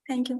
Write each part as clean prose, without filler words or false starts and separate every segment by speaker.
Speaker 1: Thank you.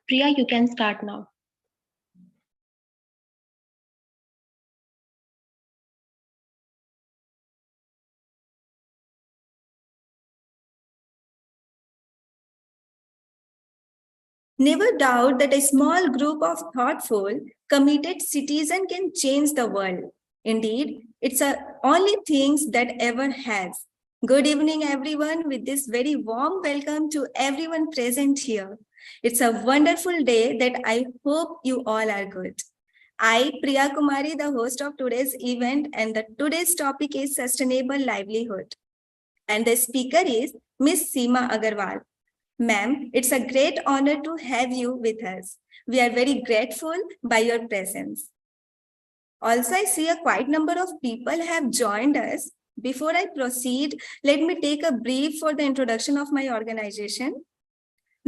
Speaker 2: Priya, you can start now.
Speaker 1: Never doubt that a small group of thoughtful, committed citizens can change the world. Indeed, it's the only things that ever has. Good evening, everyone, with this very warm welcome to everyone present here. It's a wonderful day that I hope you all are good. I, Priya Kumari, the host of today's event, and today's topic is sustainable livelihood. And the speaker is Miss Seema Agarwal. Ma'am, it's a great honor to have you with us. We are very grateful by your presence. Also, I see a quite number of people have joined us. Before I proceed, let me take a brief for the introduction of my organization.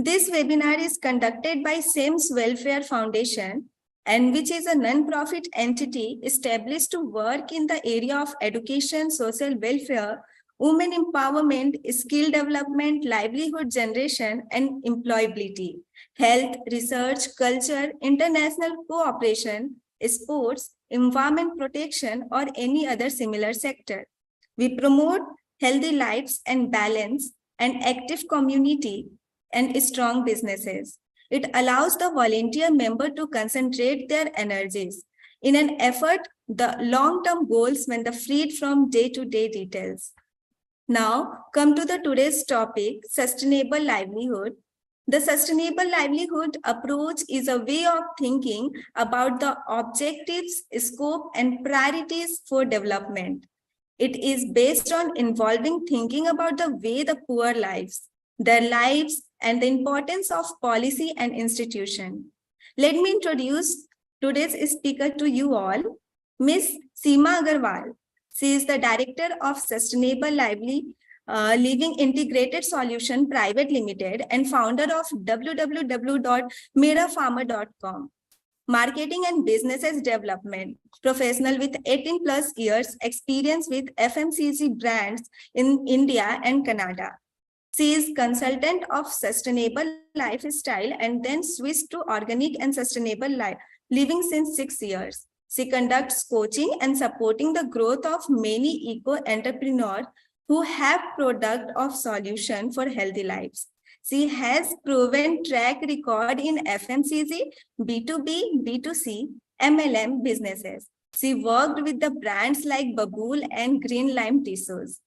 Speaker 1: This webinar is conducted by SIMS Welfare Foundation, and which is a non-profit entity established to work in the area of education, social welfare, women empowerment, skill development, livelihood generation, and employability, health, research, culture, international cooperation, sports, environment protection, or any other similar sector. We promote healthy lives and balance, and active community and strong businesses. It allows the volunteer member to concentrate their energies in an effort the long-term goals when the freed from day-to-day details. Now, come to the today's topic, sustainable livelihood. The sustainable livelihood approach is a way of thinking about the objectives, scope, and priorities for development. It is based on involving thinking about the way the poor lives, their lives, and the importance of policy and institution. Let me introduce today's speaker to you all, Ms. Seema Agarwal. She is the Director of Sustainable Living Integrated Solution Private Limited and founder of www.merafarmer.com. Marketing and businesses development professional with 18 plus years experience with FMCG brands in India and Canada. She is consultant of sustainable lifestyle and then switched to organic and sustainable living since 6 years. She conducts coaching and supporting the growth of many eco-entrepreneurs who have product of solution for healthy lives. She has proven track record in FMCG, B2B, B2C, MLM businesses. She worked with the brands like Babool and Green Lime Tissues.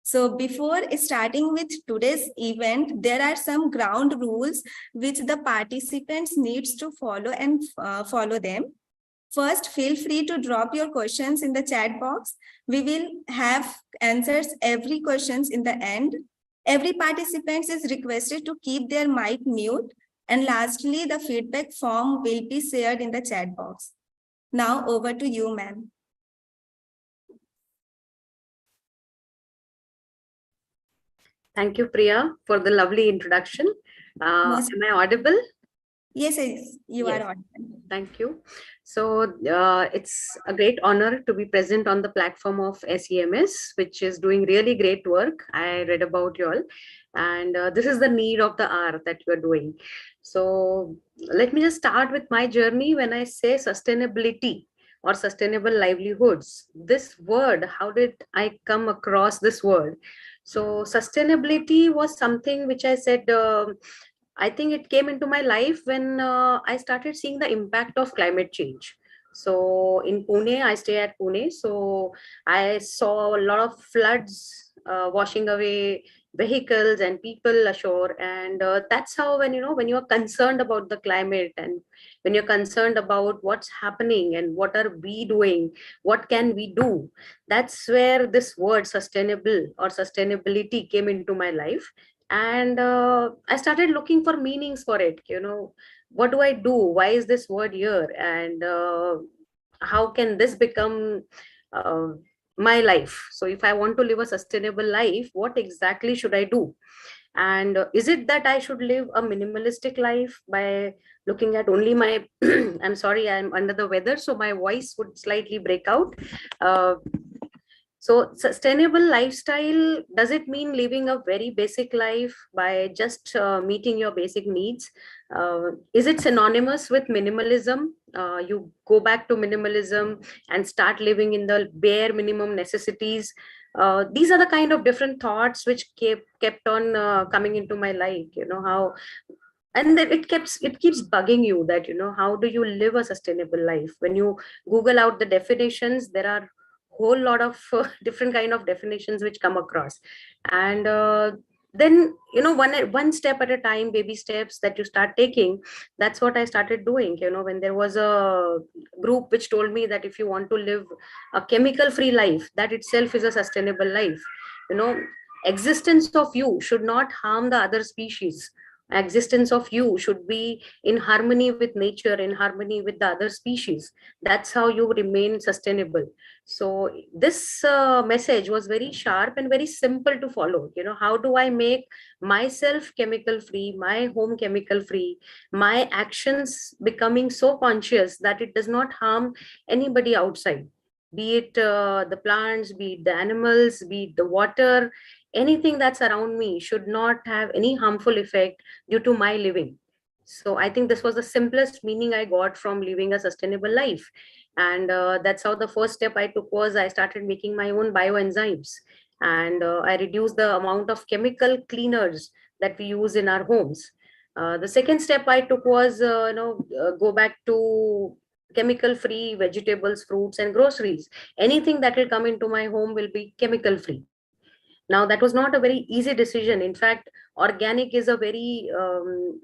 Speaker 1: So before starting with today's event, there are some ground rules which the participants needs to follow and follow them. First, feel free to drop your questions in the chat box. We will have answers every questions in the end. Every participant is requested to keep their mic mute. And lastly, the feedback form will be shared in the chat box. Now over to you, ma'am.
Speaker 3: Thank you, Priya, for the lovely introduction. Am I audible?
Speaker 1: Yes, you are audible.
Speaker 3: Thank you. So it's a great honor to be present on the platform of SEMS, which is doing really great work. I read about you all, and this is the need of the hour that you are doing. So let me just start with my journey. When I say sustainability or sustainable livelihoods, this word, how did I come across this word? So sustainability was something which I said, I think it came into my life when I started seeing the impact of climate change. So in Pune, I stay at Pune. So I saw a lot of floods washing away vehicles and people ashore. And that's how, when you're concerned about the climate and when you're concerned about what's happening and what are we doing, what can we do, that's where this word sustainable or sustainability came into my life. And I started looking for meanings for it. What do I do? Why is this word here? And how can this become uh, my life? So if I want to live a sustainable life, what exactly should I do? And is it that I should live a minimalistic life by looking at only my I'm sorry, I'm under the weather, so my voice would slightly break out. So sustainable lifestyle, does it mean living a very basic life by just meeting your basic needs? Is it synonymous with minimalism? You go back to minimalism and start living in the bare minimum necessities. These are the kind of different thoughts which kept on coming into my life. How, and then it keeps bugging you that how do you live a sustainable life? When you Google out the definitions, there are whole lot of different kind of definitions which come across. And then one step at a time, baby steps that you start taking. That's what I started doing. When there was a group which told me that if you want to live a chemical free life, that itself is a sustainable life. Existence of you should not harm the other species. Existence of you should be in harmony with nature, in harmony with the other species. That's how you remain sustainable. So this message was very sharp and very simple to follow. How do I make myself chemical free, my home chemical free, my actions becoming so conscious that it does not harm anybody outside, be it the plants, be it the animals, be it the water, anything that's around me should not have any harmful effect due to my living. So I think this was the simplest meaning I got from living a sustainable life. And that's how the first step I took was I started making my own bioenzymes. And I reduced the amount of chemical cleaners that we use in our homes. The second step I took was, go back to chemical free vegetables, fruits, and groceries. Anything that will come into my home will be chemical free. Now, that was not a very easy decision. In fact, organic is a very,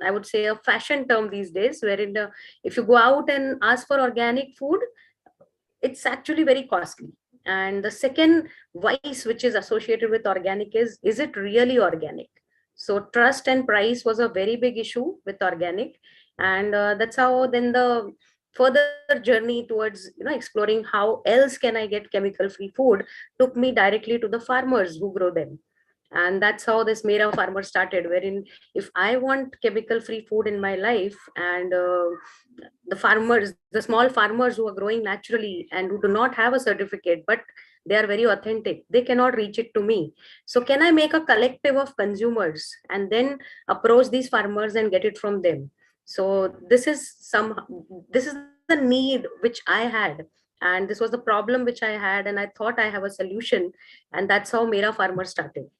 Speaker 3: I would say, a fashion term these days, wherein if you go out and ask for organic food, it's actually very costly. And the second vice which is associated with organic is it really organic? So trust and price was a very big issue with organic. And that's how then the further journey towards exploring how else can I get chemical free food took me directly to the farmers who grow them. And that's how this Mera Farmer started, wherein if I want chemical free food in my life, and the farmers, the small farmers who are growing naturally and who do not have a certificate, but they are very authentic, they cannot reach it to me. So can I make a collective of consumers and then approach these farmers and get it from them? So this is the need which I had, and this was the problem which I had, and I thought I have a solution. And that's how Mera Farmer started.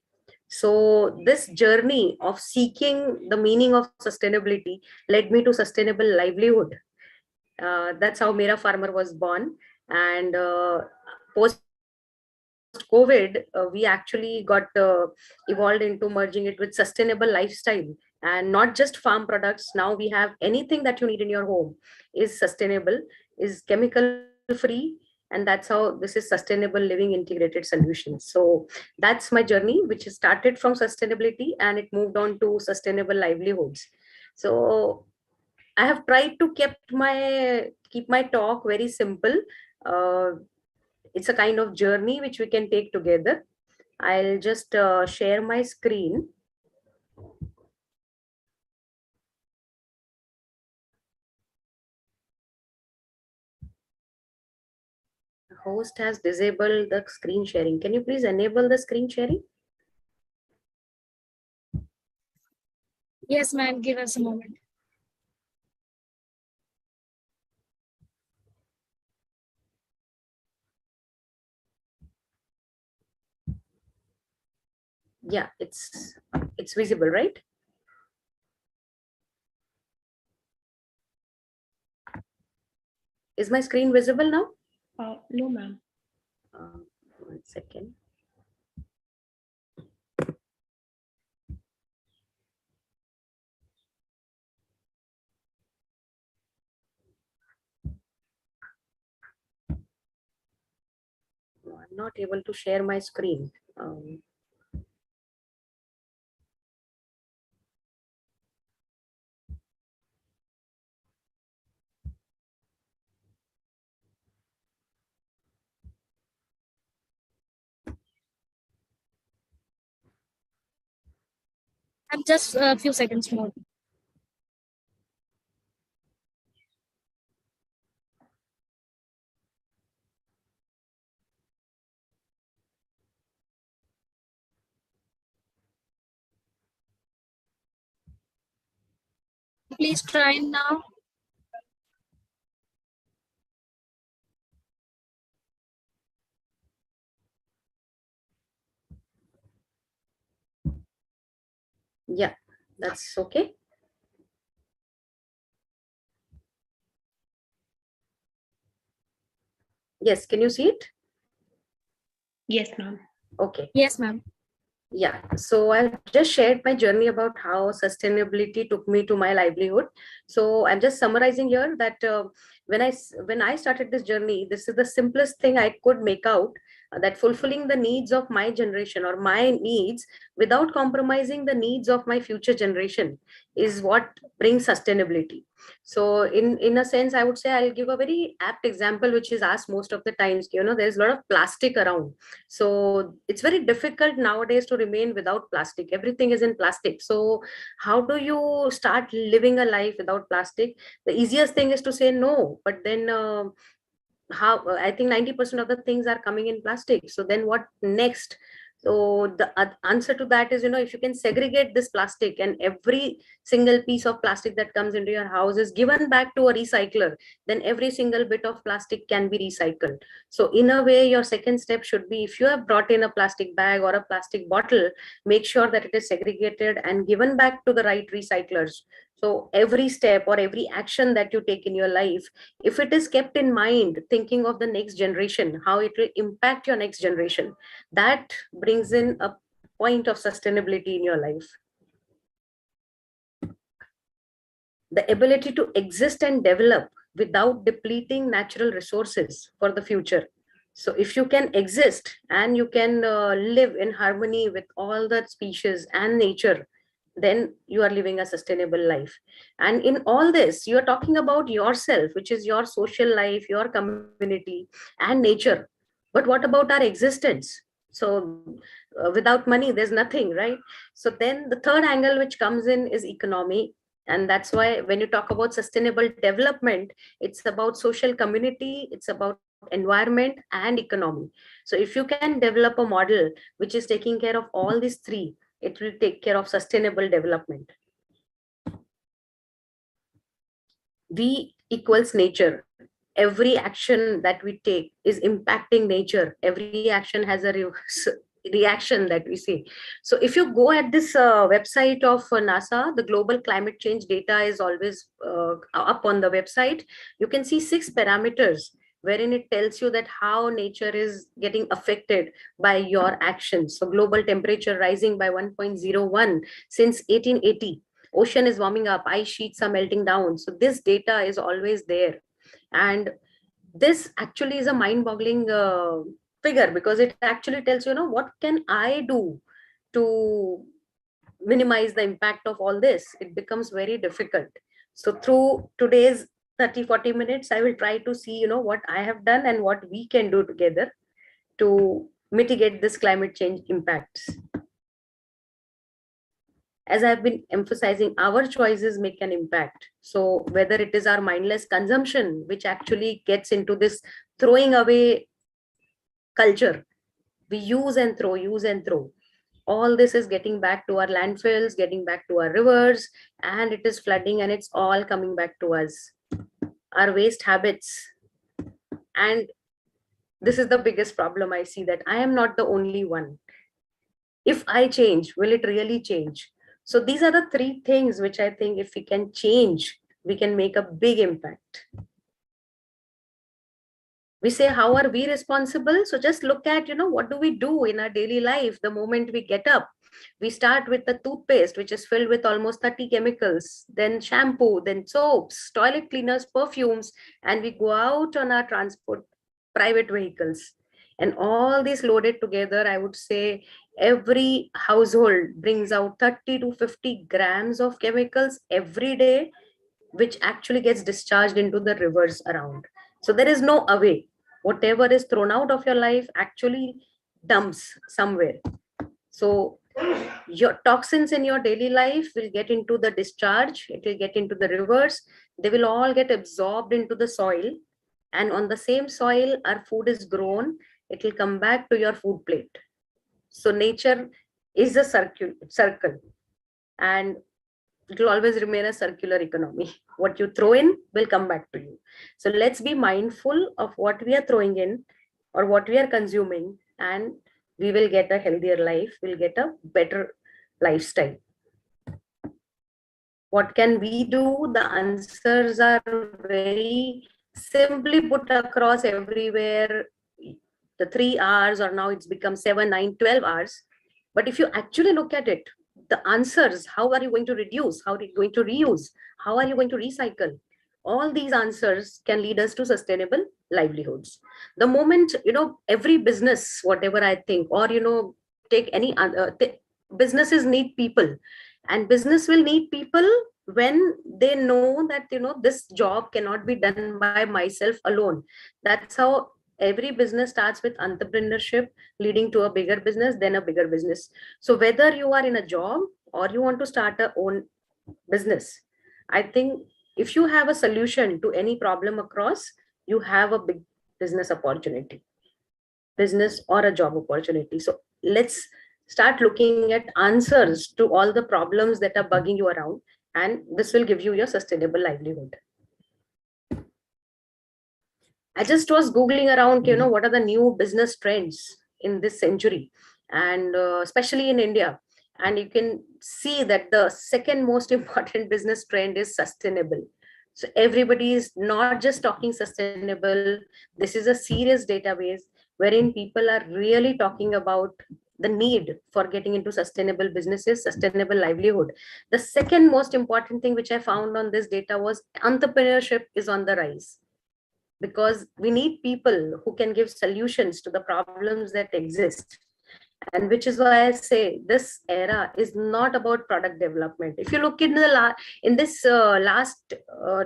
Speaker 3: So this journey of seeking the meaning of sustainability led me to sustainable livelihood. That's how Mera Farmer was born. And post COVID, we actually got evolved into merging it with sustainable lifestyle. And not just farm products. Now we have anything that you need in your home is sustainable, is chemical free, and that's how this is sustainable living integrated solutions. So that's my journey, which started from sustainability and it moved on to sustainable livelihoods. So I have tried to keep my talk very simple. uh, it's a kind of journey which we can take together. I'll just share my screen. The host has disabled the screen sharing. Can you please enable the screen sharing?
Speaker 4: Yes, ma'am. Give us a moment.
Speaker 3: Yeah, it's visible, right? Is my screen visible now?
Speaker 2: No, ma'am.
Speaker 3: 1 second. No, I'm not able to share my screen.
Speaker 4: I'm just a few seconds more. Please try now.
Speaker 3: Yeah, that's okay. Yes, can you see it?
Speaker 2: Yes, ma'am.
Speaker 3: Okay.
Speaker 4: Yes, ma'am.
Speaker 3: Yeah, so I've just shared my journey about how sustainability took me to my livelihood. So I'm just summarizing here that when I started this journey, this is the simplest thing I could make out, that fulfilling the needs of my generation or my needs without compromising the needs of my future generation is what brings sustainability. So in a sense, I would say I'll give a very apt example, which is asked most of the times. There's a lot of plastic around, so it's very difficult nowadays to remain without plastic. Everything is in plastic. So how do you start living a life without plastic? The easiest thing is to say no, but then how I think 90% of the things are coming in plastic. So then what next? So the answer to that is, if you can segregate this plastic, and every single piece of plastic that comes into your house is given back to a recycler, then every single bit of plastic can be recycled. So in a way, your second step should be, if you have brought in a plastic bag or a plastic bottle, make sure that it is segregated and given back to the right recyclers. So every step or every action that you take in your life, if it is kept in mind, thinking of the next generation, how it will impact your next generation, that brings in a point of sustainability in your life. The ability to exist and develop without depleting natural resources for the future. So if you can exist and you can live in harmony with all the species and nature, then you are living a sustainable life. And in all this, you are talking about yourself, which is your social life, your community, and nature. But what about our existence? So without money, there's nothing, right? So then the third angle which comes in is economy. And that's why when you talk about sustainable development, it's about social community, it's about environment and economy. So if you can develop a model which is taking care of all these three, it will take care of sustainable development. V equals nature. Every action that we take is impacting nature. Every action has a reaction that we see. So if you go at this website of NASA, the global climate change data is always up on the website. You can see 6 parameters wherein it tells you that how nature is getting affected by your actions. So global temperature rising by 1.01 since 1880. Ocean is warming up, ice sheets are melting down. So this data is always there. And this actually is a mind-boggling figure, because it actually tells you, what can I do to minimize the impact of all this? It becomes very difficult. So through today's 30-40 minutes, I will try to see, what I have done and what we can do together to mitigate this climate change impacts. As I've been emphasizing, our choices make an impact. So whether it is our mindless consumption, which actually gets into this throwing away culture, we use and throw, all this is getting back to our landfills, getting back to our rivers, and it is flooding, and it's all coming back to us. Our waste habits. And this is the biggest problem I see, that I am not the only one. If I change, will it really change? So these are the 3 things which I think if we can change, we can make a big impact. We say, how are we responsible? So just look at, what do we do in our daily life the moment we get up? We start with the toothpaste, which is filled with almost 30 chemicals, then shampoo, then soaps, toilet cleaners, perfumes, and we go out on our transport, private vehicles. And all these loaded together, I would say every household brings out 30 to 50 grams of chemicals every day, which actually gets discharged into the rivers around. So there is no away. Whatever is thrown out of your life actually dumps somewhere. So your toxins in your daily life will get into the discharge, it will get into the rivers, they will all get absorbed into the soil. And on the same soil, our food is grown, it will come back to your food plate. So nature is a circle, and it will always remain a circular economy. What you throw in will come back to you. So let's be mindful of what we are throwing in or what we are consuming, and we will get a healthier life, we'll get a better lifestyle. What can we do? The answers are very simply put across everywhere. The 3 hours, or now it's become 7, 9, 12 hours. But if you actually look at it, the answers, how are you going to reduce? How are you going to reuse? How are you going to recycle? All these answers can lead us to sustainable livelihoods. The moment, every business, whatever I think, or, take any other, businesses need people, and business will need people when they know that, this job cannot be done by myself alone. That's how every business starts with entrepreneurship, leading to a bigger business, then a bigger business. So whether you are in a job or you want to start a own business, I think if you have a solution to any problem across, you have a big business opportunity, business or a job opportunity. So let's start looking at answers to all the problems that are bugging you around, and this will give you your sustainable livelihood. I just was Googling around, what are the new business trends in this century, and especially in India. And you can see that the second most important business trend is sustainable. So everybody is not just talking sustainable. This is a serious database wherein people are really talking about the need for getting into sustainable businesses, sustainable livelihood. The second most important thing which I found on this data was entrepreneurship is on the rise, because we need people who can give solutions to the problems that exist. And which is why I say this era is not about product development. If you look in this last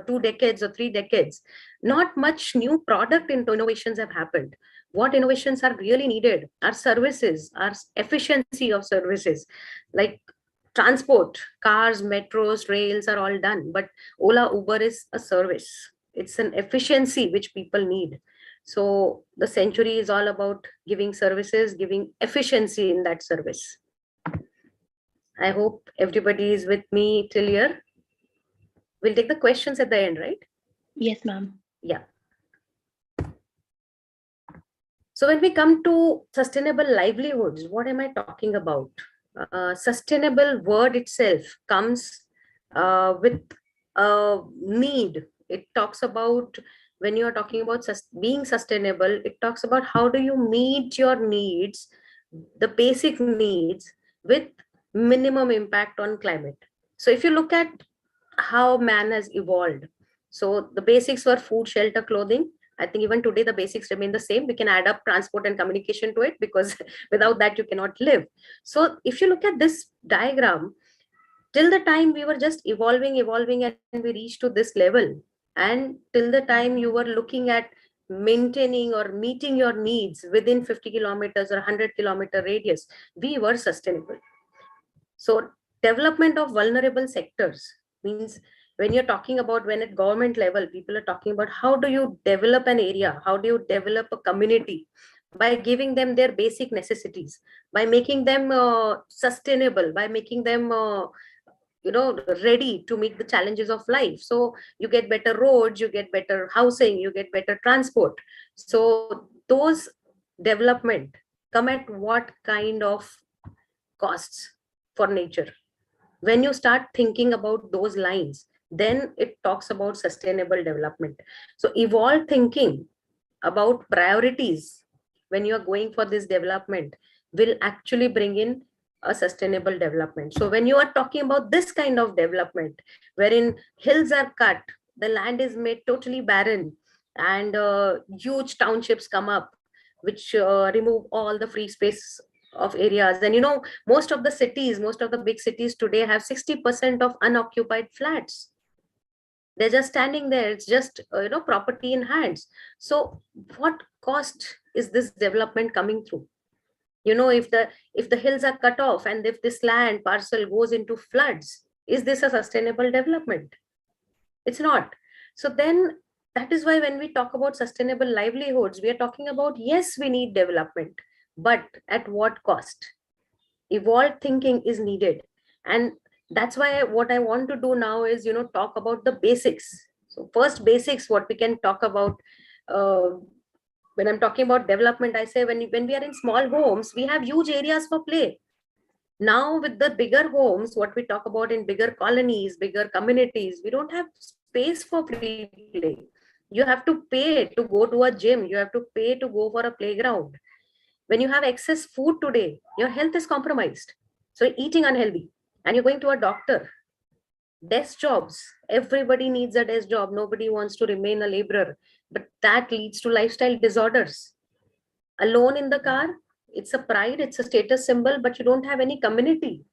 Speaker 3: 2 decades or 3 decades, not much new product innovations have happened. What innovations are really needed are services, are efficiency of services, like transport, cars, metros, rails are all done, but Ola, Uber is a service. It's an efficiency which people need. So the century is all about giving services, giving efficiency in that service. I hope everybody is with me till here. We'll take the questions at the end, right?
Speaker 2: Yes, ma'am.
Speaker 3: Yeah. So when we come to sustainable livelihoods, what am I talking about? Sustainable word itself comes with a need. It talks about, when you're talking about being sustainable, it talks about how do you meet your needs, the basic needs, with minimum impact on climate. So if you look at how man has evolved, so the basics were food, shelter, clothing. I think even today the basics remain the same. We can add up transport and communication to it, because without that you cannot live. So if you look at this diagram, till the time we were just evolving and we reached to this level, and till the time you were looking at maintaining or meeting your needs within 50 kilometers or 100-kilometer radius, we were sustainable. So development of vulnerable sectors means, when you're talking about, when at government level, people are talking about how do you develop an area, how do you develop a community, by giving them their basic necessities, by making them sustainable, by making them ready to meet the challenges of life. So you get better roads, you get better housing, you get better transport. So those development come at what kind of costs for nature? When you start thinking about those lines, then it talks about sustainable development. So evolved thinking about priorities when you are going for this development will actually bring in a sustainable development. So when you are talking about this kind of development, wherein hills are cut, the land is made totally barren, and huge townships come up, which remove all the free space of areas. And most of the cities, most of the big cities today have 60% of unoccupied flats. They're just standing there. It's just property in hands. So what cost is this development coming through? If the hills are cut off, and if this land parcel goes into floods, is this a sustainable development? It's not. So then that is why when we talk about sustainable livelihoods, we are talking about, yes, we need development, but at what cost? Evolved thinking is needed. And that's why what I want to do now is talk about the basics. So first, basics, what we can talk about. When I'm talking about development, I say when we are in small homes, we have huge areas for play. Now with the bigger homes, what we talk about in bigger colonies, bigger communities, we don't have space for free play. You have to pay to go to a gym. You have to pay to go for a playground. When you have excess food today, your health is compromised. So eating unhealthy, and you're going to a doctor. Desk jobs, everybody needs a desk job. Nobody wants to remain a laborer, but that leads to lifestyle disorders. Alone in the car, it's a pride, it's a status symbol, but you don't have any community.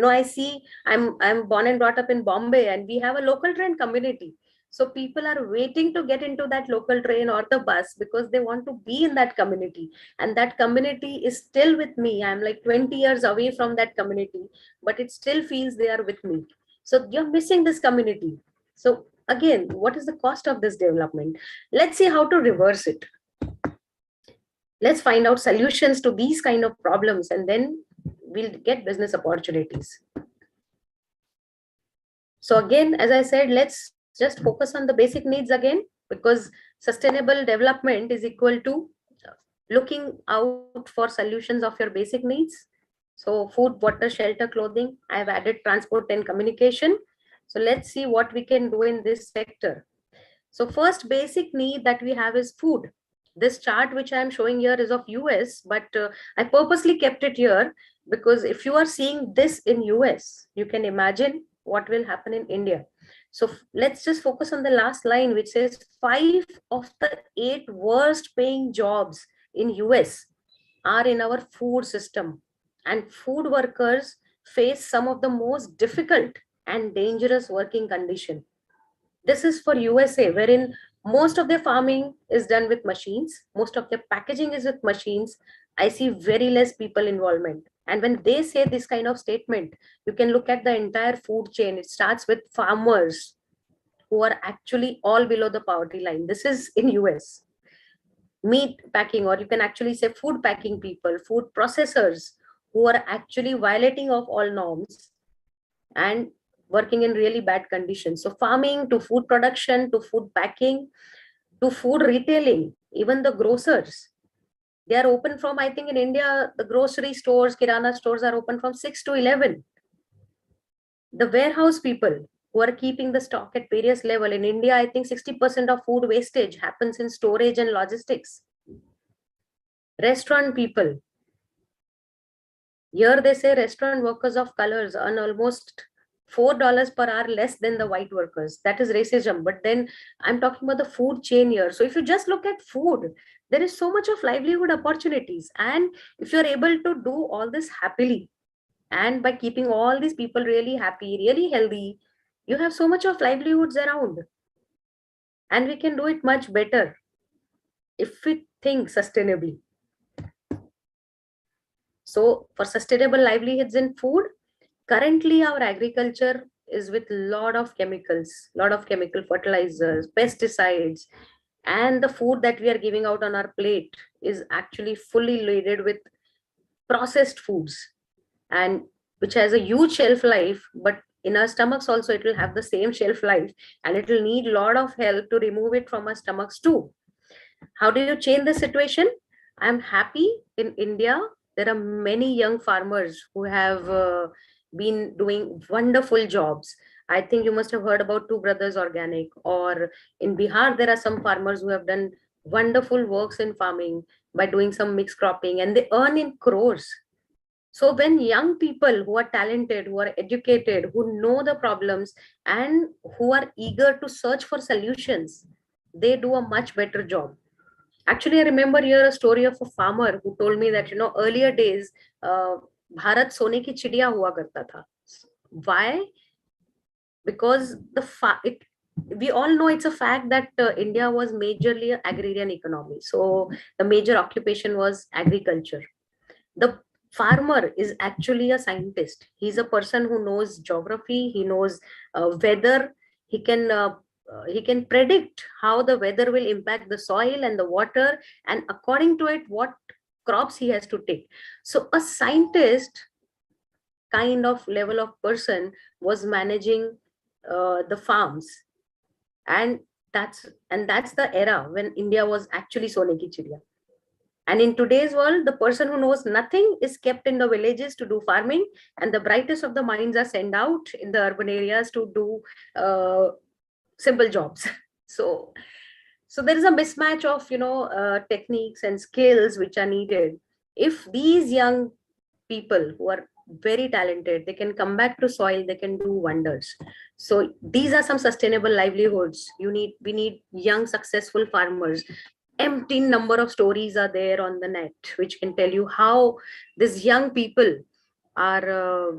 Speaker 3: I see, I'm born and brought up in Bombay, and we have a local train community. So people are waiting to get into that local train or the bus because they want to be in that community. And that community is still with me. I'm like 20 years away from that community, but it still feels they are with me. So you're missing this community. So again, what is the cost of this development? Let's see how to reverse it. Let's find out solutions to these kind of problems, and then we'll get business opportunities. So again, as I said, let's just focus on the basic needs again, because sustainable development is equal to looking out for solutions of your basic needs. So food, water, shelter, clothing. I've added transport and communication. So let's see what we can do in this sector. So first basic need that we have is food. This chart which I am showing here is of US, but I purposely kept it here because if you are seeing this in US, you can imagine what will happen in India. So let's just focus on the last line, which says 5 of the 8 worst paying jobs in US are in our food system, and food workers face some of the most difficult and dangerous working conditions. This is for USA, wherein most of their farming is done with machines, most of their packaging is with machines. I see very less people involvement. And when they say this kind of statement, you can look at the entire food chain. It starts with farmers who are actually all below the poverty line. This is in US. Meat packing, or you can actually say food packing people, food processors who are actually violating of all norms and working in really bad conditions. So farming to food production to food packing to food retailing, even the grocers, they are open from, I think in India, the grocery stores, kirana stores are open from 6 to 11. The warehouse people who are keeping the stock at various level in India, I think 60% of food wastage happens in storage and logistics. Restaurant people, here they say restaurant workers of colors earn almost $4 per hour less than the white workers. That is racism. But then I'm talking about the food chain here. So if you just look at food, there is so much of livelihood opportunities. And if you're able to do all this happily, and by keeping all these people really happy, really healthy, you have so much of livelihoods around. And we can do it much better if we think sustainably. So for sustainable livelihoods in food, currently our agriculture is with lot of chemicals, lot of chemical fertilizers, pesticides, and the food that we are giving out on our plate is actually fully loaded with processed foods, and which has a huge shelf life, but in our stomachs also it will have the same shelf life, and it will need a lot of help to remove it from our stomachs too. How do you change the situation? I'm happy in India there are many young farmers who have been doing wonderful jobs. I think you must have heard about Two Brothers Organic, or in Bihar there are some farmers who have done wonderful works in farming by doing some mixed cropping, and they earn in crores. So when young people who are talented, who are educated, who know the problems, and who are eager to search for solutions, they do a much better job. Actually, I remember here a story of a farmer who told me that, earlier days, Bharat sone ki chidiya hua karta tha. Why? Because we all know it's a fact that India was majorly an agrarian economy. So the major occupation was agriculture. The farmer is actually a scientist. He's a person who knows geography, he knows weather, he can predict how the weather will impact the soil and the water, and according to it what crops he has to take. So a scientist kind of level of person was managing the farms, and that's the era when India was actually sone ki chidiya. And in today's world, the person who knows nothing is kept in the villages to do farming, and the brightest of the minds are sent out in the urban areas to do simple jobs. So there is a mismatch of techniques and skills which are needed. If these young people who are very talented, they can come back to soil, they can do wonders. So these are some sustainable livelihoods. We need young successful farmers. Empty number of stories are there on the net which can tell you how these young people are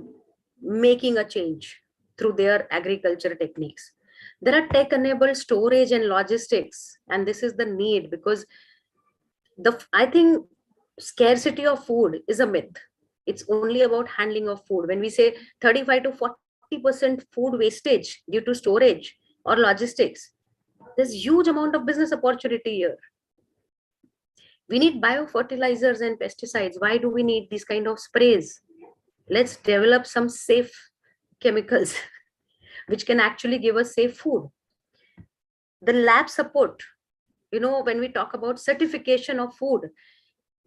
Speaker 3: making a change through their agriculture techniques. There are tech-enabled storage and logistics, and this is the need, because I think scarcity of food is a myth. It's only about handling of food. When we say 35 to 40% food wastage due to storage or logistics, there's huge amount of business opportunity here. We need biofertilizers and pesticides. Why do we need these kind of sprays? Let's develop some safe chemicals which can actually give us safe food. The lab support, when we talk about certification of food,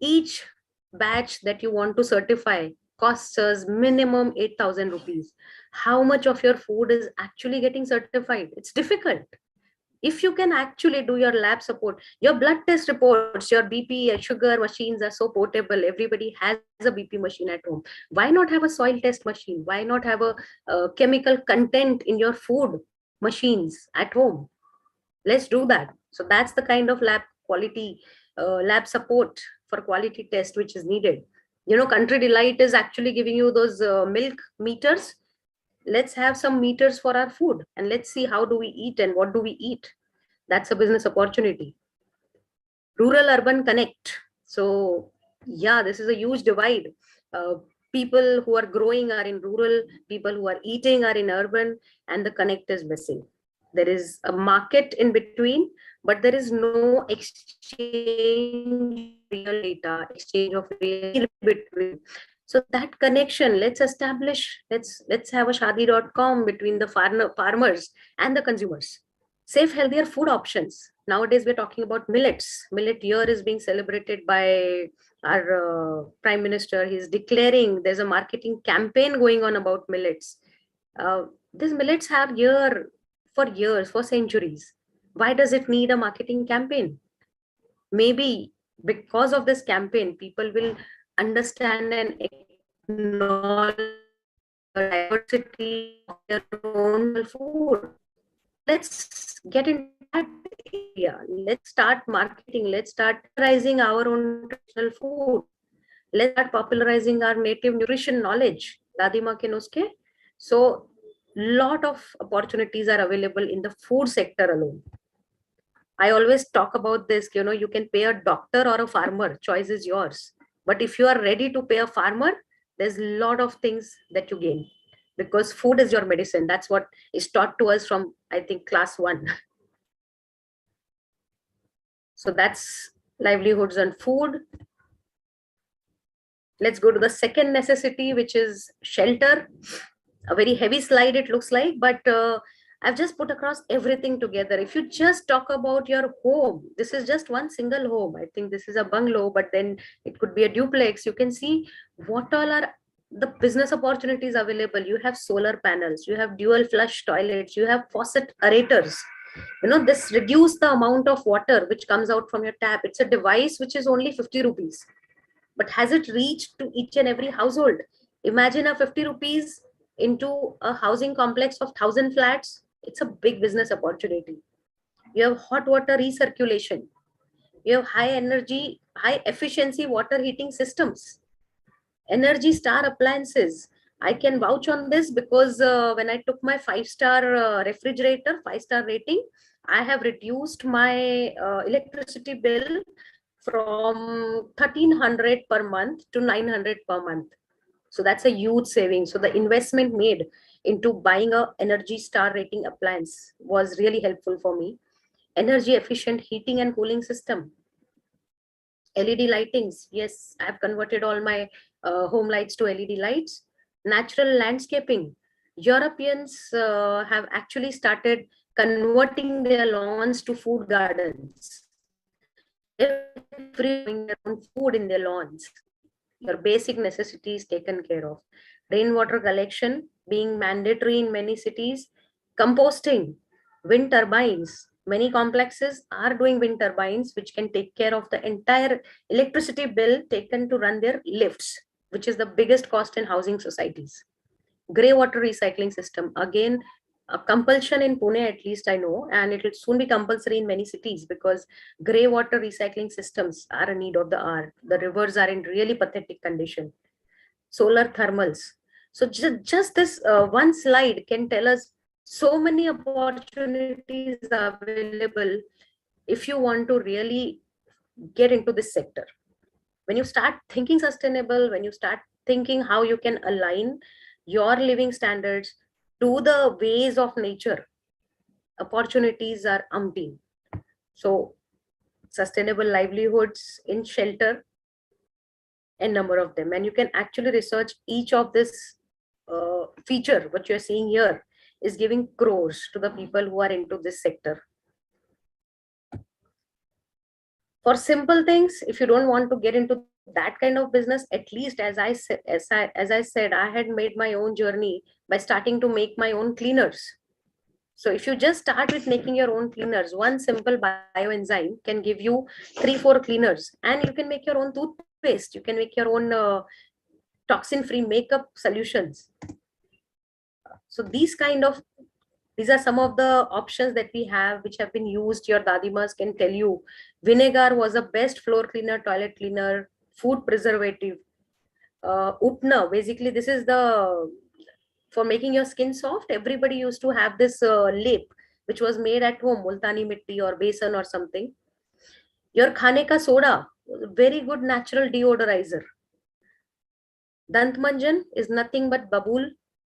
Speaker 3: each batch that you want to certify costs us minimum 8,000 rupees. How much of your food is actually getting certified? It's difficult. If you can actually do your lab support, your blood test reports, your BP and sugar machines are so portable. Everybody has a BP machine at home. Why not have a soil test machine? Why not have a chemical content in your food machines at home? Let's do that. So that's the kind of lab support for quality test which is needed. Country Delight is actually giving you those milk meters. Let's have some meters for our food, and let's see how do we eat and what do we eat. That's a business opportunity. Rural urban connect. So yeah, this is a huge divide. People who are growing are in rural, people who are eating are in urban, and the connect is missing. There is a market in between, but there is no exchange real data, exchange of real between. So that connection, let's establish, let's have a shadi.com between the farmers and the consumers. Safe, healthier food options. Nowadays, we're talking about millets. Millet year is being celebrated by our Prime Minister. He's declaring there's a marketing campaign going on about millets. These millets have years, for centuries. Why does it need a marketing campaign? Maybe because of this campaign, people will understand and acknowledge the diversity of their own food. Let's get into that area. Let's start marketing. Let's start popularizing our own traditional food. Let's start popularizing our native nutrition knowledge. Dadima ke nuske. So, lot of opportunities are available in the food sector alone. I always talk about this, you can pay a doctor or a farmer, choice is yours. But if you are ready to pay a farmer, there's a lot of things that you gain, because food is your medicine. That's what is taught to us from, I think, class 1. So that's livelihoods and food. Let's go to the second necessity, which is shelter. A very heavy slide it looks like, but I've just put across everything together. If you just talk about your home, this is just one single home. I think this is a bungalow, but then it could be a duplex. You can see what all are the business opportunities available. You have solar panels, you have dual flush toilets, you have faucet aerators. This reduce the amount of water which comes out from your tap. It's a device which is only 50 rupees. But has it reached to each and every household? Imagine a 50 rupees into a housing complex of 1,000 flats. It's a big business opportunity. You have hot water recirculation. You have high energy, high efficiency water heating systems. Energy Star appliances. I can vouch on this because when I took my 5-star refrigerator, 5-star rating, I have reduced my electricity bill from 1,300 per month to 900 per month. So that's a huge saving. So the investment made into buying a Energy Star rating appliance was really helpful for me. Energy efficient heating and cooling system. LED lightings. Yes, I've converted all my home lights to LED lights. Natural landscaping. Europeans have actually started converting their lawns to food gardens. They're growing their own food in their lawns. Your basic necessities taken care of. Rainwater collection being mandatory in many cities. Composting, wind turbines. Many complexes are doing wind turbines which can take care of the entire electricity bill taken to run their lifts, which is the biggest cost in housing societies. Grey water recycling system, again, a compulsion in Pune, at least I know, and it will soon be compulsory in many cities because grey water recycling systems are a need of the hour. The rivers are in really pathetic condition. Solar thermals. So just this one slide can tell us so many opportunities available if you want to really get into this sector. When you start thinking sustainable, when you start thinking how you can align your living standards to the ways of nature, opportunities are umpteen. So sustainable livelihoods in shelter, a number of them. And you can actually research each of this feature. What you're seeing here is giving crores to the people who are into this sector. For simple things, if you don't want to get into that kind of business, at least as I said, I had made my own journey by starting to make my own cleaners. So if you just start with making your own cleaners, one simple bioenzyme can give you 3-4 cleaners, and you can make your own toothpaste. You can make your own toxin-free makeup solutions. So these are some of the options that we have, which have been used. Your dadimas can tell you, vinegar was the best floor cleaner, toilet cleaner, food preservative. Utna, basically this is for making your skin soft. Everybody used to have this lip, which was made at home, multani mitti or besan or something. Your khane ka soda, very good natural deodorizer. Dant manjan is nothing but babul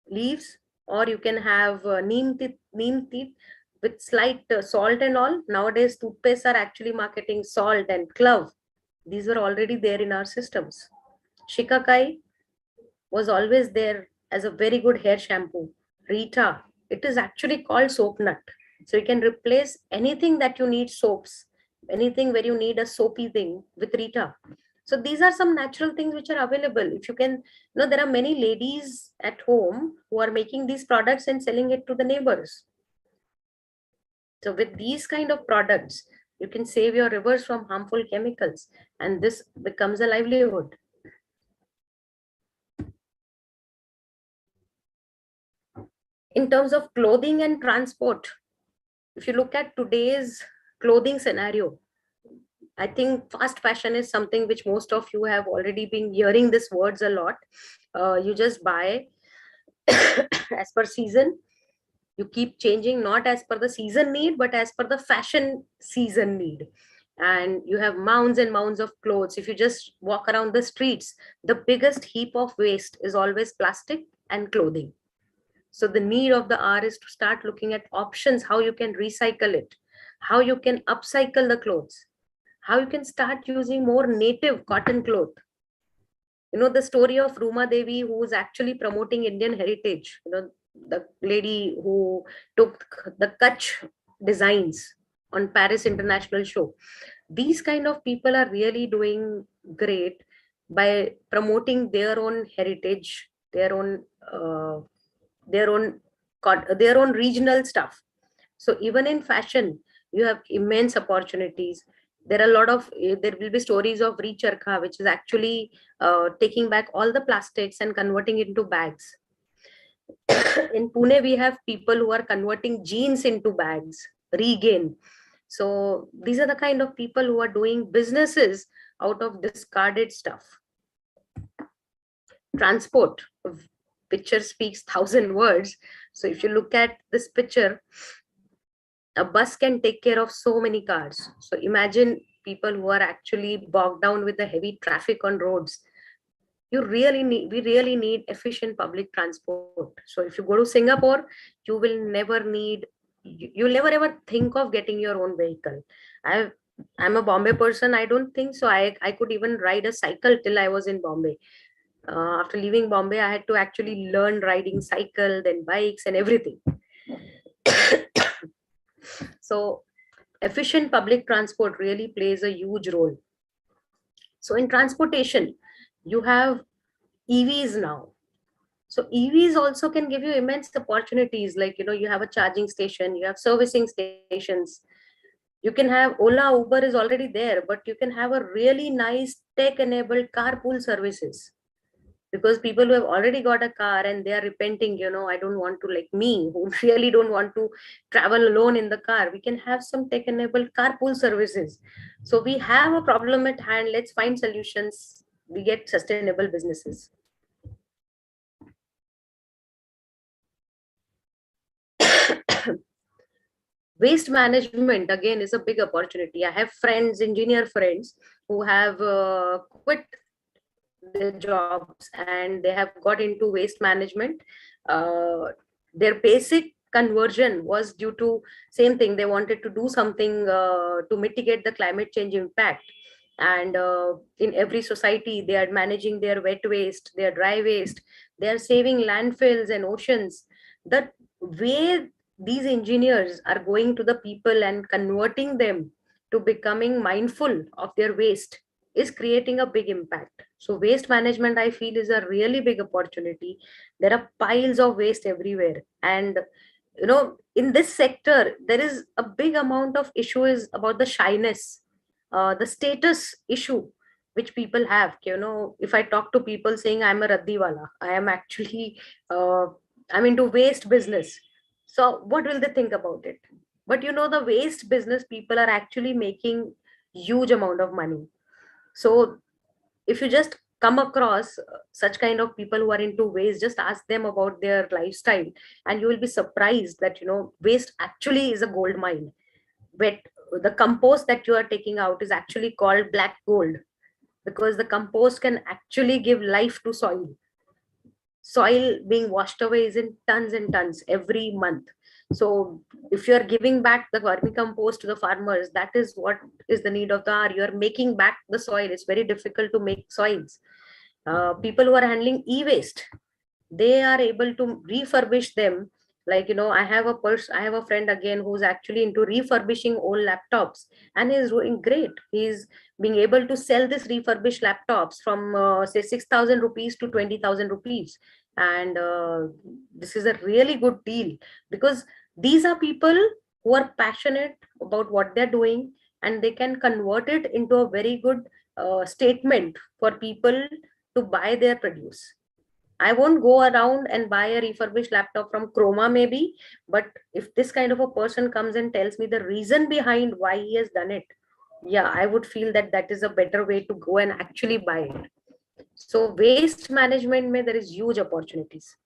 Speaker 3: leaves, or you can have neem teeth with slight salt and all. Nowadays, toothpastes are actually marketing salt and clove. These were already there in our systems. Shikakai was always there as a very good hair shampoo. Rita, it is actually called soap nut. So you can replace anything that you need soaps, anything where you need a soapy thing with Rita. So these are some natural things which are available. If you can, there are many ladies at home who are making these products and selling it to the neighbors. So with these kind of products, you can save your rivers from harmful chemicals, and this becomes a livelihood. In terms of clothing and transport, if you look at today's clothing scenario, I think fast fashion is something which most of you have already been hearing these words a lot. You just buy as per season. You keep changing, not as per the season need, but as per the fashion season need. And you have mounds and mounds of clothes. If you just walk around the streets, the biggest heap of waste is always plastic and clothing. So the need of the hour is to start looking at options, how you can recycle it, how you can upcycle the clothes, how you can start using more native cotton cloth. The story of Ruma Devi, who is actually promoting Indian heritage, the lady who took the Kutch designs on Paris International Show. These kind of people are really doing great by promoting their own heritage, their own regional stuff. So even in fashion, you have immense opportunities. There will be stories of Recharkha, which is actually taking back all the plastics and converting it into bags. In Pune, we have people who are converting jeans into bags, Regain. So these are the kind of people who are doing businesses out of discarded stuff. Transport, picture speaks 1,000 words. So if you look at this picture, a bus can take care of so many cars. So imagine people who are actually bogged down with the heavy traffic on roads. We really need efficient public transport. So if you go to Singapore, you'll never ever think of getting your own vehicle. I'm a Bombay person. I don't think so I could even ride a cycle till I was in Bombay. After leaving Bombay, I had to actually learn riding cycle, then bikes and everything. So efficient public transport really plays a huge role. So in transportation, you have EVs now. So EVs also can give you immense opportunities. Like, you have a charging station, you have servicing stations. You can have Ola, Uber is already there, but you can have a really nice tech-enabled carpool services. Because people who have already got a car and they are repenting, I don't want to, like me, who really don't want to travel alone in the car, we can have some tech-enabled carpool services. So we have a problem at hand. Let's find solutions. We get sustainable businesses. Waste management, again, is a big opportunity. I have friends, engineer friends, who have quit their jobs and they have got into waste management. Their basic conversion was due to same thing. They wanted to do something to mitigate the climate change impact. And in every society, they are managing their wet waste, their dry waste, they are saving landfills and oceans. The way these engineers are going to the people and converting them to becoming mindful of their waste is creating a big impact. So waste management, I feel, is a really big opportunity. There are piles of waste everywhere, and in this sector there is a big amount of issues about the shyness, the status issue which people have. If I talk to people saying I'm a raddiwala, I am actually I'm into waste business, so what will they think about it? But the waste business people are actually making huge amount of money. So if you just come across such kind of people who are into waste, just ask them about their lifestyle, and you will be surprised that waste actually is a gold mine. But the compost that you are taking out is actually called black gold, because the compost can actually give life to soil being washed away is in tons and tons every month. So if you are giving back the vermicompost to the farmers, that is what is the need of the hour. You are making back the soil. It's very difficult to make soils. People who are handling e-waste, they are able to refurbish them. Like I have a friend again who's actually into refurbishing old laptops, and he's doing great. He's being able to sell this refurbished laptops from say 6,000 rupees to 20,000 rupees. And this is a really good deal, because these are people who are passionate about what they're doing, and they can convert it into a very good statement for people to buy their produce. I won't go around and buy a refurbished laptop from Chroma maybe, but if this kind of a person comes and tells me the reason behind why he has done it, yeah, I would feel that that is a better way to go and actually buy it. So waste management, there is huge opportunities.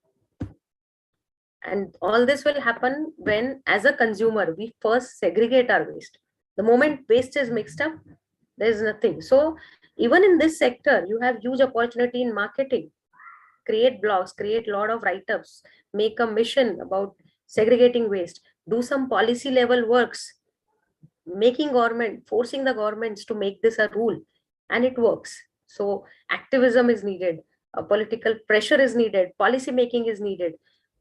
Speaker 3: And all this will happen when, as a consumer, we first segregate our waste. The moment waste is mixed up, there is nothing. So even in this sector, you have huge opportunity in marketing. Create blogs, create a lot of write-ups, make a mission about segregating waste, do some policy level works, forcing the governments to make this a rule, and it works. So activism is needed, political pressure is needed, policy making is needed.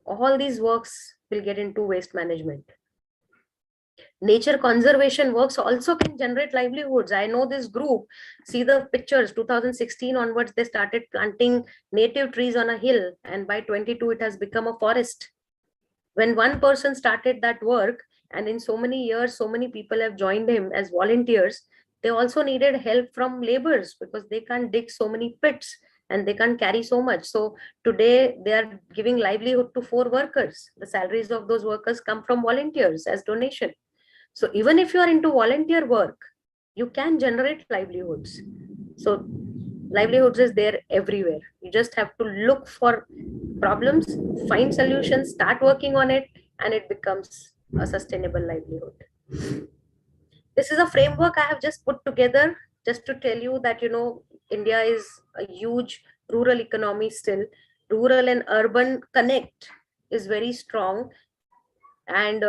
Speaker 3: All these works will get into waste management. Nature conservation works also can generate livelihoods. I know this group, see the pictures, 2016 onwards, they started planting native trees on a hill, and by 22 it has become a forest. When one person started that work, and in so many years, so many people have joined him as volunteers, they also needed help from laborers, because they can't dig so many pits and they can't carry so much. So today they are giving livelihood to 4 workers. The salaries of those workers come from volunteers as donation. So even if you are into volunteer work, you can generate livelihoods. So livelihoods is there everywhere. You just have to look for problems, find solutions, start working on it, and it becomes a sustainable livelihood. This is a framework I have just put together just to tell you that, India is a huge rural economy still. Rural and urban connect is very strong. And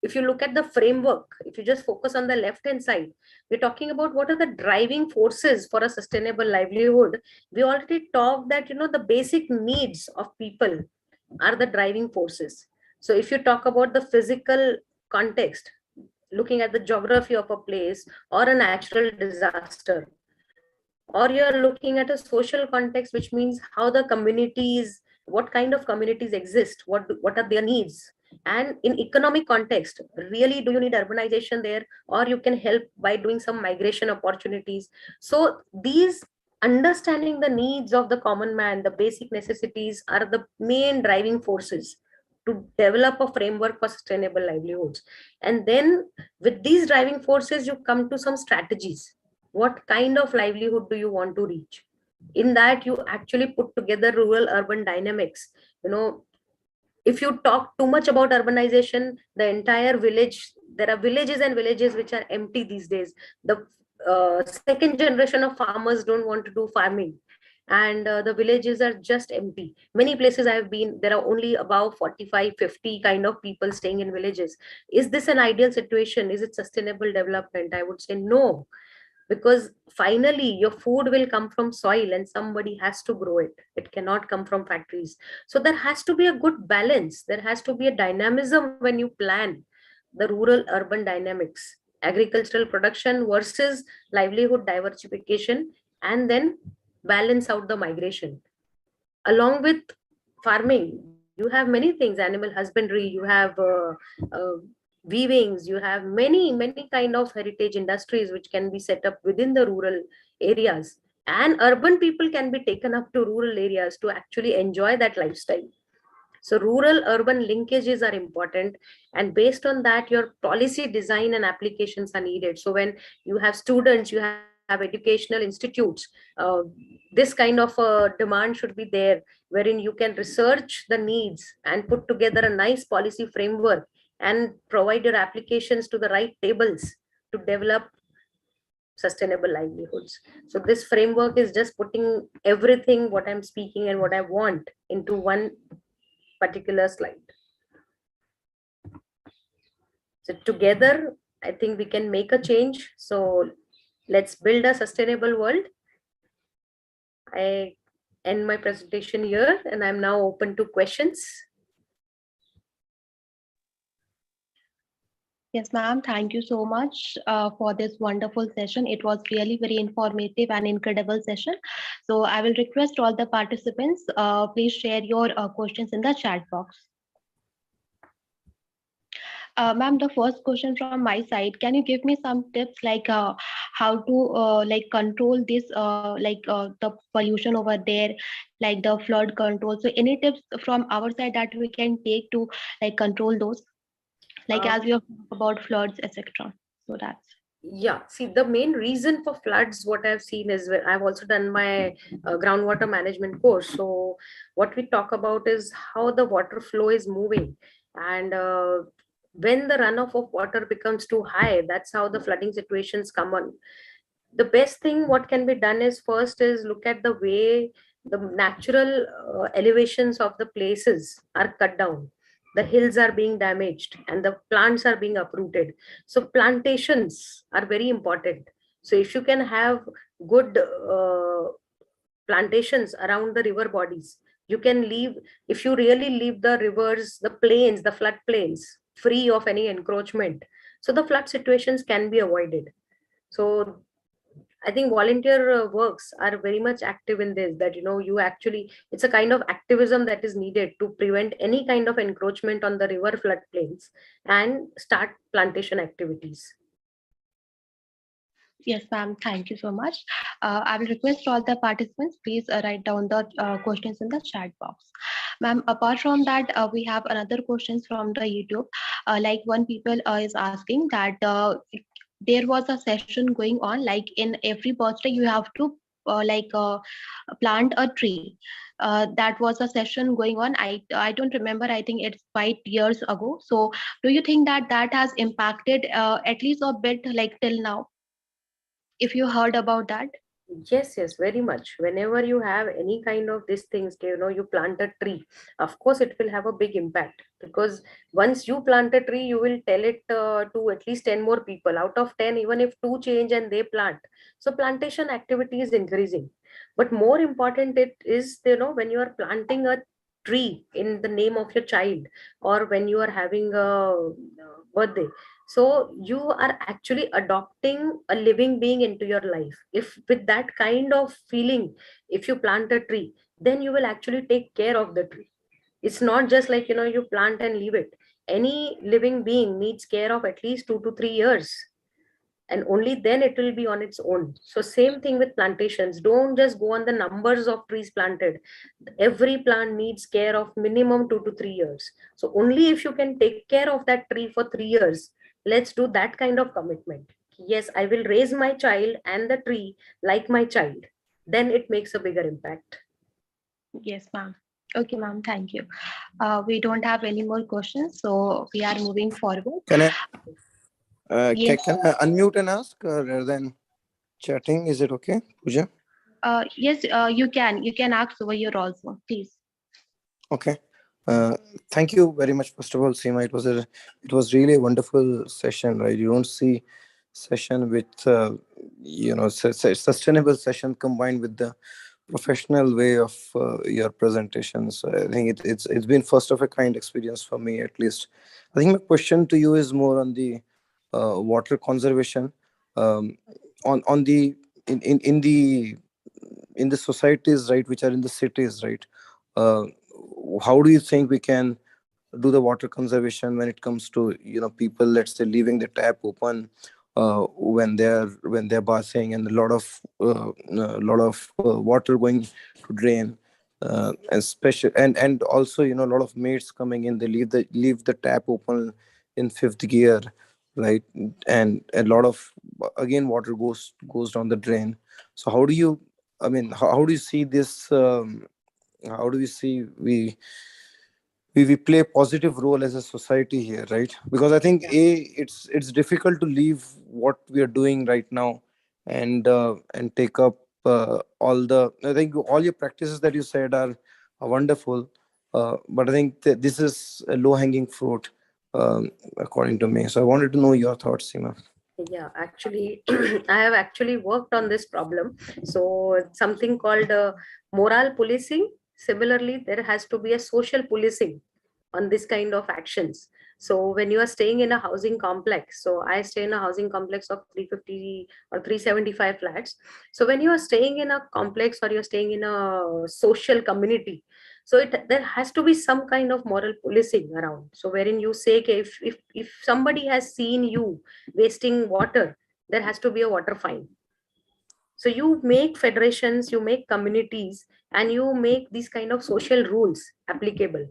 Speaker 3: if you look at the framework, if you just focus on the left hand side, we're talking about what are the driving forces for a sustainable livelihood. We already talked that, the basic needs of people are the driving forces. So if you talk about the physical context, looking at the geography of a place or a natural disaster, or you're looking at a social context, which means how the communities, what kind of communities exist, what are their needs. And in economic context, really, do you need urbanization there, or you can help by doing some migration opportunities. So these, understanding the needs of the common man, the basic necessities, are the main driving forces to develop a framework for sustainable livelihoods. And then with these driving forces, you come to some strategies. What kind of livelihood do you want to reach? In that, you actually put together rural urban dynamics. If you talk too much about urbanization, the entire village, there are villages and villages which are empty these days. The second generation of farmers don't want to do farming. and the villages are just empty. Many places I've been, there are only about 45, 50 kind of people staying in villages. Is this an ideal situation? Is it sustainable development? I would say no, because finally your food will come from soil and somebody has to grow it. It cannot come from factories. So there has to be a good balance. There has to be a dynamism when you plan the rural urban dynamics, agricultural production versus livelihood diversification, and then balance out the migration. Along with farming, you have many things: animal husbandry, you have uh, weavings, you have many kind of heritage industries which can be set up within the rural areas, and urban people can be taken up to rural areas to actually enjoy that lifestyle. So rural urban linkages are important, and based on that your policy design and applications are needed. So when you have students, you have educational institutes, this kind of demand should be there, wherein you can research the needs and put together a nice policy framework and provide your applications to the right tables to develop sustainable livelihoods. So this framework is just putting everything what I'm speaking and what I want into one particular slide. So together, I think we can make a change. So let's build a sustainable world. I end my presentation here, and I'm now open to questions.
Speaker 2: Yes, ma'am. Thank you so much for this wonderful session. It was really very informative and incredible session. So I will request all the participants, please share your questions in the chat box. Ma'am, the first question from my side, can you give me some tips like how to like control this the pollution over there, like the flood control? So any tips from our side that we can take to like control those, like as we have talked about floods, etc. So that's.
Speaker 3: Yeah, see, the main reason for floods, what I've seen is, I've also done my groundwater management course. So what we talk about is how the water flow is moving, and when the runoff of water becomes too high, that's how the flooding situations come on. The best thing what can be done is, first is look at the way the natural elevations of the places are cut down. The hills are being damaged and the plants are being uprooted. So plantations are very important. So if you can have good plantations around the river bodies, you can leave, if you really leave the rivers, the plains, the flood plains free of any encroachment, so the flood situations can be avoided. So I think volunteer works are very much active in this, that, you actually, it's a kind of activism that is needed to prevent any kind of encroachment on the river floodplains and start plantation activities.
Speaker 2: Yes, ma'am. Thank you so much. I will request all the participants, please write down the questions in the chat box. Ma'am, apart from that, we have another questions from the YouTube. Like one people is asking that there was a session going on, like in every birthday you have to plant a tree. That was a session going on. I don't remember. I think it's 5 years ago. So do you think that that has impacted at least a bit, like till now? If you heard about that.
Speaker 3: Yes, very much. Whenever you have any kind of these things, you plant a tree, of course it will have a big impact, because once you plant a tree, you will tell it to at least 10 more people. Out of 10, even if 2 change and they plant, so plantation activity is increasing. But more important it is, when you are planting a tree in the name of your child, or when you are having a birthday, so you are actually adopting a living being into your life. If with that kind of feeling, if you plant a tree, then you will actually take care of the tree. It's not just like, you plant and leave it. Any living being needs care of at least 2 to 3 years, and only then it will be on its own. So same thing with plantations. Don't just go on the numbers of trees planted. Every plant needs care of minimum 2 to 3 years. So only if you can take care of that tree for 3 years, let's do that kind of commitment. Yes, I will raise my child and the tree like my child. Then it makes a bigger impact.
Speaker 2: Yes, ma'am. Okay, ma'am. Thank you. We don't have any more questions, so we are moving forward.
Speaker 5: Can I
Speaker 2: Yes.
Speaker 5: can I unmute and ask rather than chatting? Is it okay, Pooja?
Speaker 2: Yes, you can ask over here also, please.
Speaker 5: Okay. Thank you very much. First of all, Seema, it was really a wonderful session, right? You don't see session with sustainable session combined with the professional way of your presentation. So I think it's been first of a kind experience for me, at least. I think my question to you is more on the water conservation, um, on the in the societies, right, which are in the cities, right. uh, how do you think we can do the water conservation when it comes to people, let's say, leaving the tap open when they're bathing, and a lot of water going to drain, and also a lot of mates coming in, they leave the tap open in fifth gear, right, and a lot of, again, water goes down the drain. So how do you, I mean, how do you see this, how do we see we play a positive role as a society here, right? Because I think,
Speaker 3: Yeah.
Speaker 5: it's difficult to leave what we are doing right now, and take up all the, I think all your practices that you said are wonderful, but I think this is a low hanging fruit, according to me. So I wanted to know your thoughts, Seema.
Speaker 3: Yeah, actually, I have actually worked on this problem. So it's something called moral policing. Similarly, there has to be a social policing on this kind of actions. So when you are staying in a housing complex, so I stay in a housing complex of 350 or 375 flats. So when you are staying in a complex, or you're staying in a social community, so there has to be some kind of moral policing around. So wherein you say, okay, if somebody has seen you wasting water, there has to be a water fine. So you make federations, you make communities, and you make these kind of social rules applicable.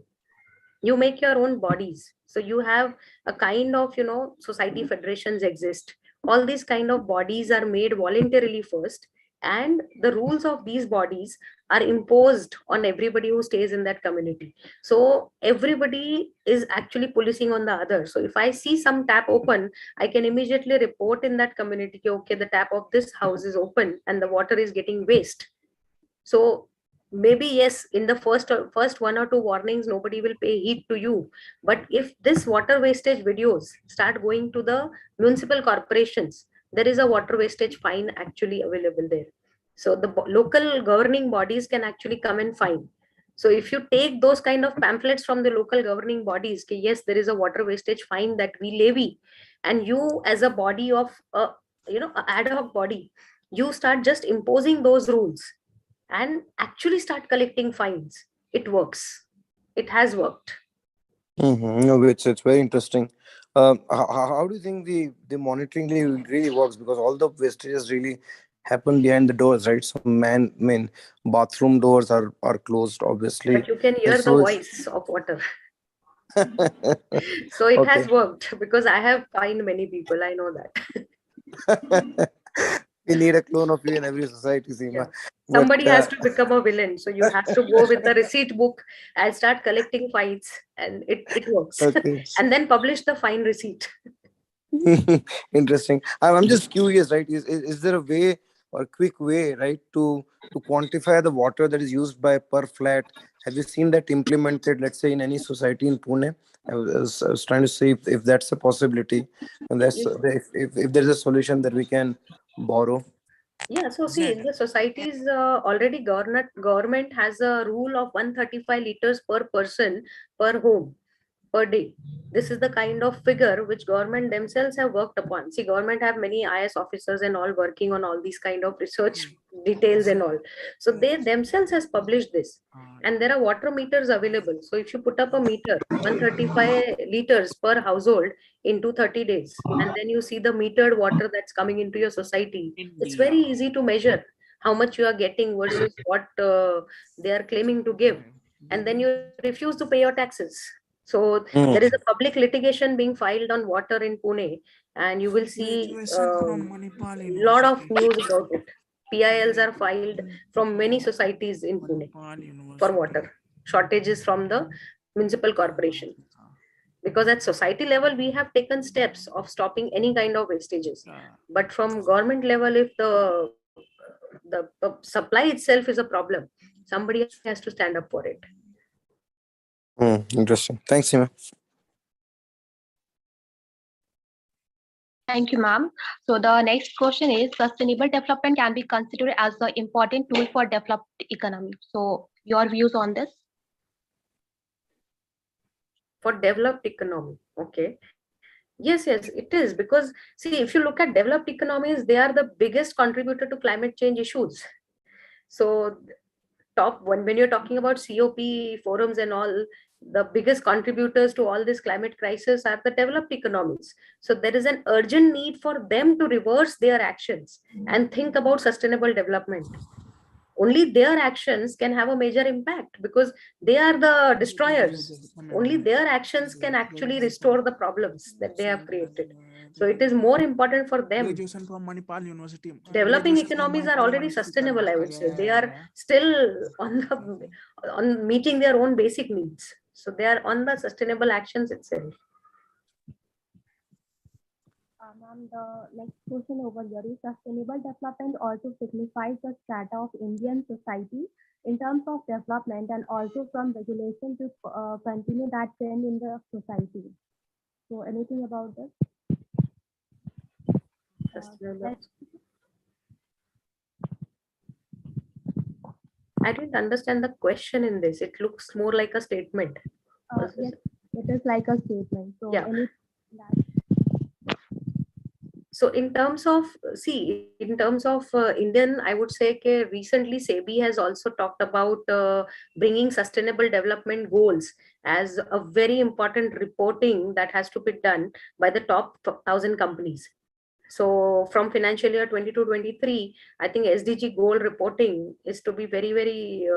Speaker 3: You make your own bodies. So you have a kind of society federations exist. All these kind of bodies are made voluntarily first, and the rules of these bodies are imposed on everybody who stays in that community. So everybody is actually policing on the other. So if I see some tap open, I can immediately report in that community, okay, the tap of this house is open and the water is getting waste. So maybe yes, in the first one or two warnings nobody will pay heed to you, but if this water wastage videos start going to the municipal corporations, there is a water wastage fine actually available there. So the local governing bodies can actually come and fine. So if you take those kind of pamphlets from the local governing bodies, okay, yes, there is a water wastage fine that we levy, and you as a body of a a ad hoc body, you start just imposing those rules and actually start collecting fines. It works. It has worked.
Speaker 5: No, it's very interesting. How do you think the monitoring really works? Because all the wastages really happen behind the doors, right? So, I mean, bathroom doors are closed, obviously,
Speaker 3: But you can
Speaker 5: and
Speaker 3: hear the
Speaker 5: so it's
Speaker 3: voice of water. So it has
Speaker 5: okay.
Speaker 3: worked because I have fined many people. I know that.
Speaker 5: We need a clone of you in every society, Seema.
Speaker 3: Yeah.
Speaker 5: But
Speaker 3: Somebody has to become a villain. So you have to go with the receipt book and start collecting fines, and it works.
Speaker 5: okay.
Speaker 3: And then publish the fine receipt.
Speaker 5: Interesting. I'm just curious, right? Is there a way or quick way, right, to quantify the water that is used by per flat? Have you seen that implemented, let's say, in any society in Pune? I was trying to see if that's a possibility, and that's
Speaker 3: You-
Speaker 5: if there's a solution that we can borrow.
Speaker 3: Yeah, so see,
Speaker 6: Zed.
Speaker 3: in the societies, already government has a rule of 135 liters per person per home per day. This is the kind of figure which government themselves have worked upon. See, government have many IS officers and all working on all these kind of research details and all. So they themselves has published this, and there are water meters available. So if you put up a meter, 135 liters per household in 230 days, and then you see the metered water that's coming into your society, it's
Speaker 6: India.
Speaker 3: very easy to measure how much you are getting versus what they are claiming to give, and then you refuse to pay your taxes. So there is a
Speaker 5: Mm.
Speaker 3: public litigation being filed on water in Pune, and you will see
Speaker 6: Graduation
Speaker 3: a
Speaker 6: from Manipal
Speaker 3: lot of
Speaker 6: University.
Speaker 3: news about it. PILs are filed
Speaker 6: Graduation
Speaker 3: from many
Speaker 6: from
Speaker 3: societies in Pune
Speaker 6: Manipal
Speaker 3: for
Speaker 6: University.
Speaker 3: water shortages from the municipal corporation. Because at society level, we have taken steps of stopping any kind of wastages.
Speaker 6: Yeah.
Speaker 3: But from government level, if the the supply itself is a problem. Somebody has to stand up for it.
Speaker 5: Interesting. Thanks, Seema.
Speaker 2: Thank you, ma'am. So the next question is, sustainable development can be considered as an important tool for developed economy. So your views on this?
Speaker 3: For developed economy, okay. Yes, it is, because see, if you look at developed economies, they are the biggest contributor to climate change issues. So top one, when you're talking about COP forums and all, the biggest contributors to all this climate crisis are the developed economies. So there is an urgent need for them to reverse their actions and think about sustainable development. Only their actions can have a major impact, because they are the destroyers. Only their actions can actually restore the problems that they have created. So it is more important for them.
Speaker 6: Graduation from Manipal University.
Speaker 3: Developing
Speaker 6: Graduation from
Speaker 3: economies are
Speaker 6: Manipal
Speaker 3: already
Speaker 6: University
Speaker 3: sustainable, I would
Speaker 6: Karnataka.
Speaker 3: say. They
Speaker 6: Yeah,
Speaker 3: are
Speaker 6: yeah.
Speaker 3: still on meeting their own basic needs. So they are on the sustainable actions itself.
Speaker 2: Ma'am, the next question over here is, sustainable development also signifies the strata of Indian society in terms of development and also from regulation to continue that trend in the society. So anything about this?
Speaker 3: Sustainable. I didn't understand the question in this. It looks more like a statement.
Speaker 2: Yes, it is like a statement. So
Speaker 3: Yeah.
Speaker 2: that
Speaker 3: So in terms of, see, in terms of Indian, I would say that recently SEBI has also talked about bringing sustainable development goals as a very important reporting that has to be done by the top 1,000 companies. So from financial year 22-23, I think SDG goal reporting is to be very, very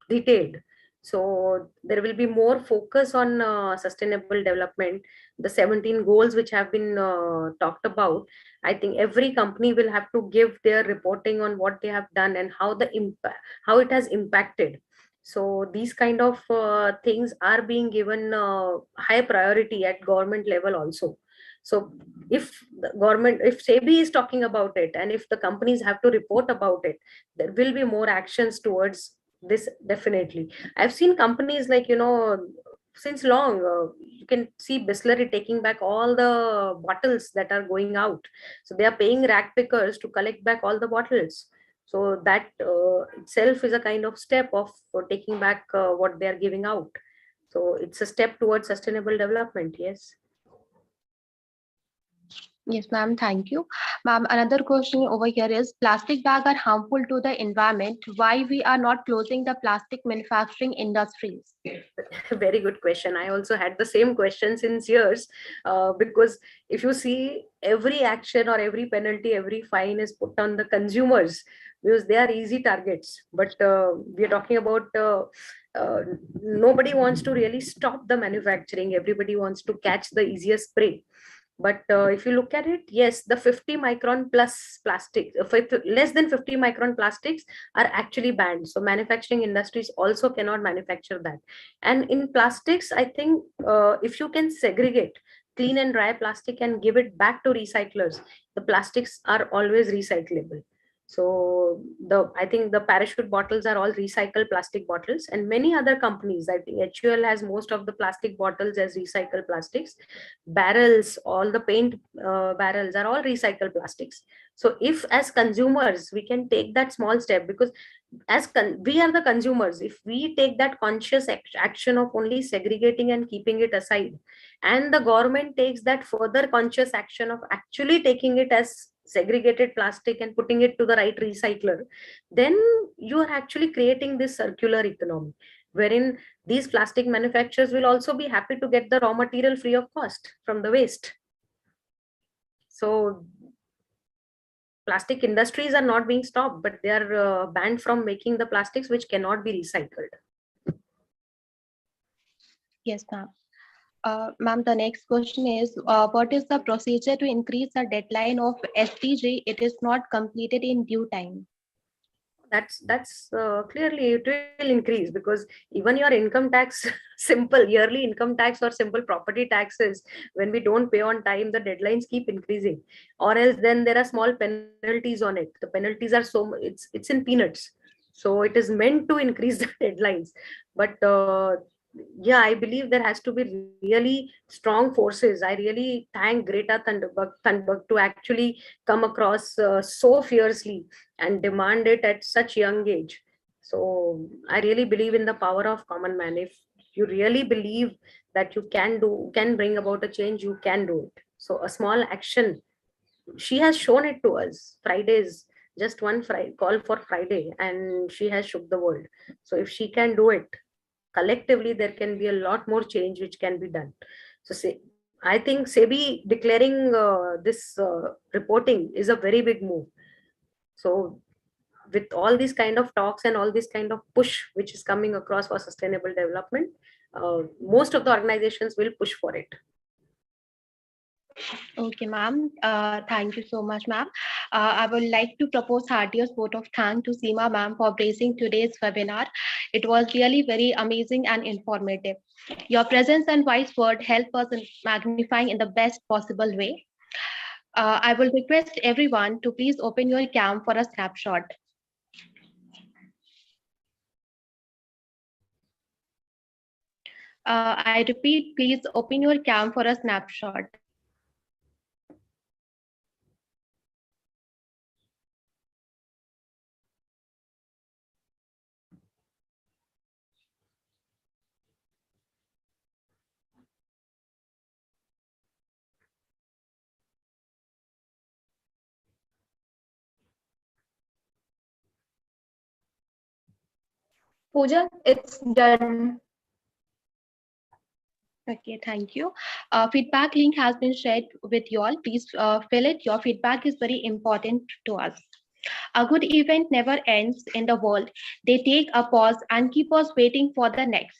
Speaker 3: detailed. So there will be more focus on sustainable development. The 17 goals which have been talked about, I think every company will have to give their reporting on what they have done and how how it has impacted. So these kind of things are being given high priority at government level also. So if the government, if SEBI is talking about it, and if the companies have to report about it, there will be more actions towards this. Definitely, I've seen companies like, since long, you can see Bisleri taking back all the bottles that are going out. So they are paying rack pickers to collect back all the bottles. So that itself is a kind of step of taking back what they are giving out. So it's a step towards sustainable development. Yes.
Speaker 2: Yes, ma'am. Thank you. Ma'am, another question over here is, plastic bags are harmful to the environment. Why we are not closing the plastic manufacturing industries?
Speaker 3: Very good question. I also had the same question since years, because if you see, every action or every penalty, every fine is put on the consumers because they are easy targets. But we are talking about nobody wants to really stop the manufacturing. Everybody wants to catch the easiest prey. But if you look at it, yes, the 50 micron plus plastic, less than 50 micron plastics are actually banned. So manufacturing industries also cannot manufacture that. And in plastics, I think if you can segregate clean and dry plastic and give it back to recyclers, the plastics are always recyclable. So I think the parachute bottles are all recycled plastic bottles, and many other companies, I think HUL has most of the plastic bottles as recycled plastics. Barrels, all the paint barrels are all recycled plastics. So if as consumers we can take that small step, because we are the consumers, if we take that conscious action of only segregating and keeping it aside, and the government takes that further conscious action of actually taking it as segregated plastic and putting it to the right recycler, then you are actually creating this circular economy, wherein these plastic manufacturers will also be happy to get the raw material free of cost from the waste. So plastic industries are not being stopped, but they are banned from making the plastics which cannot be recycled.
Speaker 2: Yes, ma'am. Ma'am, the next question is, what is the procedure to increase the deadline of SDG? It is not completed in due time.
Speaker 3: that's clearly it will increase, because even your income tax, simple yearly income tax or simple property taxes, when we don't pay on time, the deadlines keep increasing, or else then there are small penalties on it. The penalties are it's in peanuts. So it is meant to increase the deadlines. But yeah, I believe there has to be really strong forces. I really thank Greta Thunberg to actually come across so fiercely and demand it at such young age. So I really believe in the power of common man. If you really believe that you can bring about a change, you can do it. So a small action, she has shown it to us. Fridays, just one Friday call for Friday, and she has shook the world. So if she can do it, collectively there can be a lot more change which can be done. So say, I think SEBI declaring this reporting is a very big move. So with all these kind of talks and all this kind of push which is coming across for sustainable development, most of the organizations will push for it.
Speaker 2: Okay, ma'am. Thank you so much, ma'am. I would like to propose heartiest vote of thanks to Seema ma'am for gracing today's webinar. It was really very amazing and informative. Your presence and wise word help us in magnifying in the best possible way. I will request everyone to please open your cam for a snapshot. I repeat, please open your cam for a snapshot.
Speaker 6: Pooja, it's done.
Speaker 2: Okay, thank you. Feedback link has been shared with you all. Please fill it. Your feedback is very important to us. A good event never ends in the world. They take a pause and keep us waiting for the next.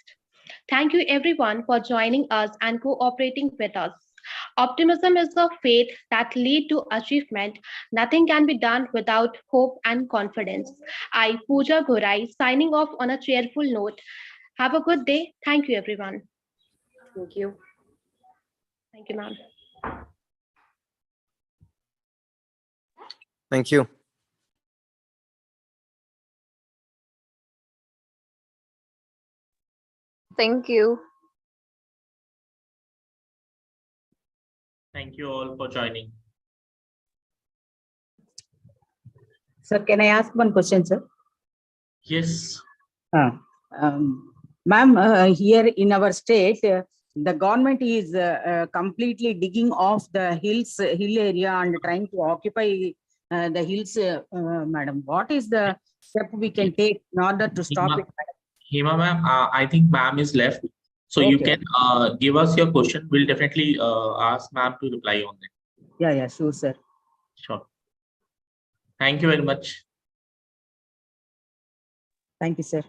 Speaker 2: Thank you everyone for joining us and cooperating with us. Optimism is the faith that leads to achievement. Nothing can be done without hope and confidence. I, Pooja Gorai, signing off on a cheerful note. Have a good day. Thank you, everyone.
Speaker 3: Thank you.
Speaker 2: Thank you, ma'am.
Speaker 5: Thank you.
Speaker 6: Thank you.
Speaker 7: Thank you all for joining.
Speaker 8: Sir, can I ask one question, sir?
Speaker 7: Yes.
Speaker 8: Ma'am, here in our state, the government is completely digging off the hill area and trying to occupy the hills, madam. What is the step we can take in order to stop it, madam?
Speaker 7: Hema ma'am, I think ma'am is left. So you can give us your question. We'll definitely ask ma'am to reply on that.
Speaker 8: Yeah, sure, sir.
Speaker 7: Sure. Thank you very much.
Speaker 8: Thank you, sir.